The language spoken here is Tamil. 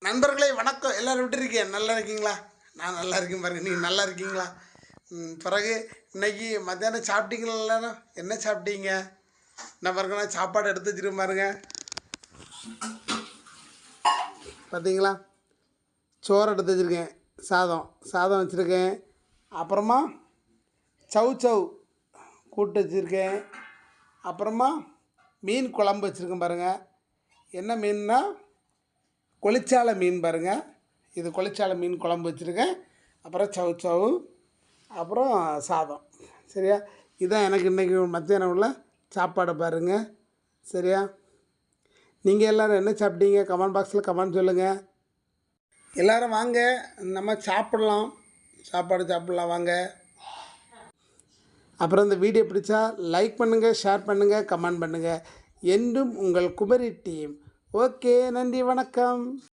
நண்பர்களே வணக்கம். எல்லோரும் எப்படி இருக்கீங்க? நல்லா இருக்கீங்களா? நான் நல்லா இருக்கேன் பாருங்கள். நீங்கள் நல்லா இருக்கீங்களா? பிறகு இன்றைக்கி மத்தியானம் சாப்பிட்டீங்களா? எல்லாரும் என்ன சாப்பிட்டீங்க? என்ன பாருங்க, நான் சாப்பாடு எடுத்து வச்சுருக்கேன் பாருங்க. பார்த்தீங்களா? சோறு எடுத்து வச்சுருக்கேன், சாதம் வச்சுருக்கேன். அப்புறமா சவ் கூட்டு வச்சுருக்கேன். அப்புறமா மீன் குழம்பு வச்சுருக்கேன் பாருங்கள். என்ன மீன்னா கொளிச்சாலை மீன் பாருங்கள். இது கொளிச்சாலை மீன் குழம்பு வச்சுருக்கேன். அப்புறம் சவ் அப்புறம் சாதம். சரியா? இதுதான் எனக்கு இன்றைக்கி மத்தியானம் உள்ள சாப்பாடு பாருங்கள். சரியா? நீங்கள் எல்லோரும் என்ன சாப்பிட்டீங்க? கமெண்ட் பாக்ஸில் கமெண்ட் சொல்லுங்கள். எல்லோரும் வாங்க, நம்ம சாப்பிட்லாம், சாப்பாடு சாப்பிட்லாம் வாங்க. அப்புறம் இந்த வீடியோ பிடிச்சா லைக் பண்ணுங்கள், ஷேர் பண்ணுங்கள், கமெண்ட் பண்ணுங்கள். என்றும் உங்கள் குமரி டீம். ஓகே, நன்றி, வணக்கம்.